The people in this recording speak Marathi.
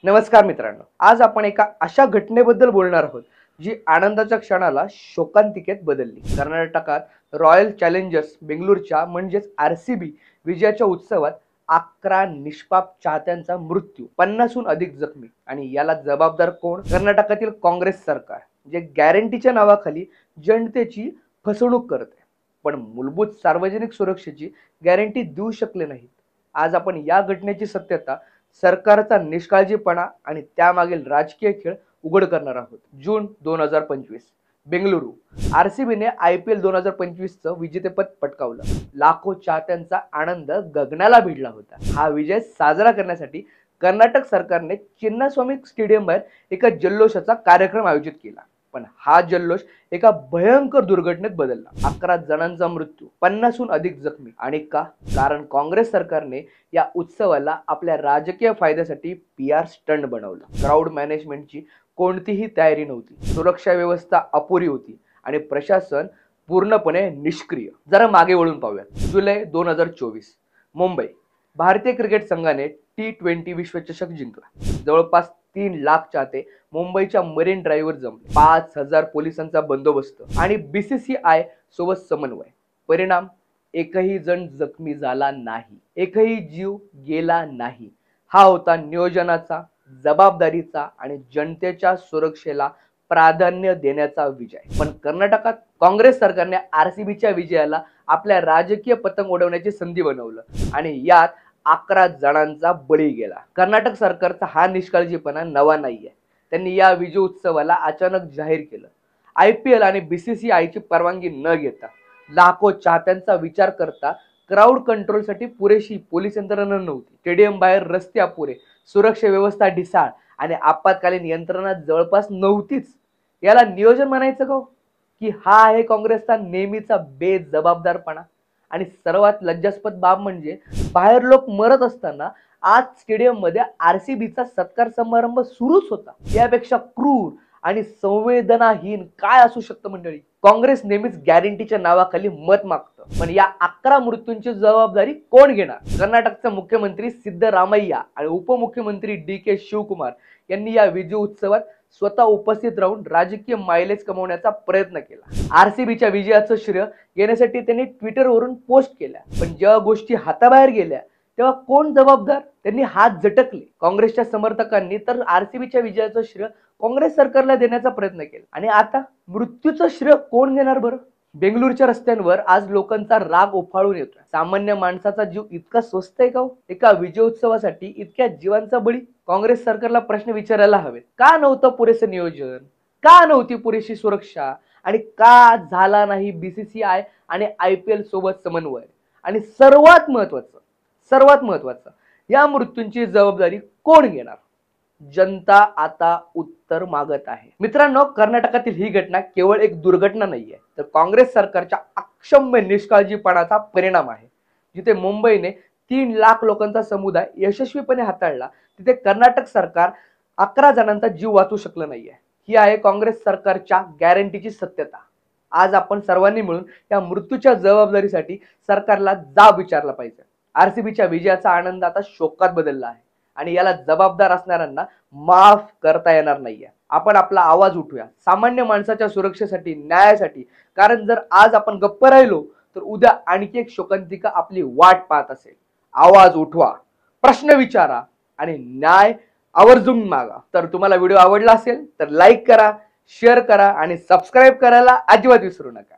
नमस्कार मित्रांनो, आज आपण एका अशा घटनेबद्दल बोलणार आहोत जी आनंदाच्या क्षणाला शोकांतिकेत बदलली। कर्नाटकात रॉयल चॅलेंजर्स बेंगळुरूच्या म्हणजेच आरसीबी विजयाच्या उत्सवात 11 निष्पाप चाहत्यांचा मृत्यू, 50हून अधिक जखमी आणि याला जबाबदार कोण? कर्नाटकातील काँग्रेस सरकार, जे गॅरंटीच्या नावाखाली जनतेची फसवणूक करते पण मूलभूत सार्वजनिक सुरक्षेची गॅरंटी देऊ शकले नाहीत। आज आपण या घटनेची सत्यता, सरकारचा निष्काळजीपणा आणि त्यामागील राजकीय खेळ उघड करणार आहोत। जून 2025 बेंगळुरू आरसीबीने आयपीएल 2025चं विजेतेपद पटकावलं। लाखो चाहत्यांचा आनंद गगनाला भिडला होता। हा विजय साजरा करण्यासाठी कर्नाटक सरकारने चिन्नास्वामी स्टेडियम बाहेर एका जल्लोषाचा कार्यक्रम आयोजित केला। पण हा जल्लोष एका भयंकर दुर्घटनेत बदलला। 11 जणांचा मृत्यू, 50हून अधिक जखमी। आणि का? कारण काँग्रेस सरकारने या उत्सवाला आपल्या राजकीय फायद्यासाठी पीआर स्टंट बनवलं। क्राउड मॅनेजमेंटची कोणतीही तयारी नव्हती, सुरक्षा व्यवस्था अपुरी होती आणि प्रशासन पूर्णपणे निष्क्रिय। जरा मागे वळून पाहूया। जुलै 2024 मुंबई भारतीय क्रिकेट संघाने T20 विश्वचषक जिंकला। जवळपास 3 लाख चाहते मुंबईच्या मरीन ड्राईव्हवर जमले। 5000 पोलिसांचा बंदोबस्त आणि बीसीसीआय सोबत समन्वय। परिणाम, एकही जण जखमी झाला नाही, एकही जीव गेला नाही। हा होता नियोजनाचा, जबाबदारीचा आणि जनतेच्या सुरक्षेला प्राधान्य देण्याचा विजय। पण कर्नाटकात काँग्रेस सरकारने आरसीबीच्या विजयाला आपल्या राजकीय पतंग उडवण्याची संधी बनवलं आणि यात 11 जणांचा बळी गेला। कर्नाटक सरकारचा हा निष्काळजीपणा नवा नाहीये। त्यांनी या विजय उत्सवाला अचानक जाहीर केलं, आयपीएल आणि बीसीसीआयची परवानगी न घेता, लाखो चाहत्यांचा विचार करता। क्राउड कंट्रोलसाठी पुरेशी पोलीस यंत्रणा नव्हती, स्टेडियम बाहेर रस्ते अपुरे, सुरक्षा व्यवस्था ढिसाळ आणि आपत्कालीन यंत्रणा जवळपास नव्हतीच। याला नियोजन म्हणायचं का, की हा आहे काँग्रेसचा नेहमीचा बेजबाबदारपणा? आणि सर्वात लज्जास्पद बाब म्हणजे, बाहेर लोक मरत असताना आज स्टेडियम मध्ये आरसीबीचा सत्कार समारंभ सुरूच होता। यापेक्षा क्रूर आणि संवेदनाहीन काय असू शकतं मंडळी? काँग्रेस नेहमीच गॅरंटीच्या नावाखाली मत मागतं, पण या 11 मृत्यूंची जबाबदारी कोण घेणार? कर्नाटकचे मुख्यमंत्री सिद्धरामय्या आणि उपमुख्यमंत्री DK शिवकुमार यांनी या विजय उत्सवात स्वतः उपस्थित राहून राजकीय मायलेज कमवण्याचा प्रयत्न केला। आरसीबीच्या विजयाचं श्रेय घेण्यासाठी त्यांनी ट्विटरवरून पोस्ट केल्या, पण जेव्हा गोष्टी हाताबाहेर गेल्या तेव्हा कोण जबाबदार? त्यांनी हात झटकले। काँग्रेसच्या समर्थकांनी तर आरसीबीच्या विजयाचं श्रेय काँग्रेस सरकारला देण्याचा प्रयत्न केला। आणि आता मृत्यूचं श्रेय कोण घेणार बरं? बेंगळुरूच्या रस्त्यांवर आज लोकांचा राग उफाळून येतोय। सामान्य माणसाचा जीव इतका स्वस्त आहे का? एका विजयोत्सवासाठी इतक्या जीवांचा बळी? काँग्रेस सरकारला प्रश्न विचारायला हवेत, का नव्हतं पुरेसं नियोजन? का नव्हती पुरेशी सुरक्षा? आणि का झाला नाही बीसीसीआय आणि आयपीएल सोबत समन्वय? आणि सर्वात महत्वाचं, या मृत्यूंची जबाबदारी कोण घेणार? जनता आता उत्तर मागत आहे। मित्रांनो, कर्नाटकातील ही घटना केवळ एक दुर्घटना नाहीये, तर काँग्रेस सरकारच्या अक्षम्य निष्काळजीपणाचा परिणाम आहे। जिथे मुंबईने 3 लाख लोकांचा समुदाय यशस्वीपणे हाताळला, तिथे कर्नाटक सरकार 11 जणांचा जीव वाचू शकलं नाहीये। ही आहे काँग्रेस सरकारच्या गॅरंटीची सत्यता। आज आपण सर्वांनी मिळून या मृत्यूच्या जबाबदारीसाठी सरकारला जाब विचारला पाहिजे। आरसीबीच्या विजयाचा आनंद आता शोकात बदलला आहे आणि याला जबाबदार असणाऱ्यांना माफ करता येणार नाहीये। आपण आपला आवाज उठूया, सामान्य माणसाच्या सुरक्षेसाठी, न्यायासाठी। कारण जर आज आपण गप्प राहिलो तर उद्या आणखी एक शोकांतिका आपली वाट पाहत असेल। आवाज उठवा, प्रश्न विचारा आणि न्याय आवर्जून मागा। तर तुम्हाला व्हिडिओ आवडला असेल तर लाईक करा, शेअर करा आणि सबस्क्राईब करायला अजिबात विसरू नका।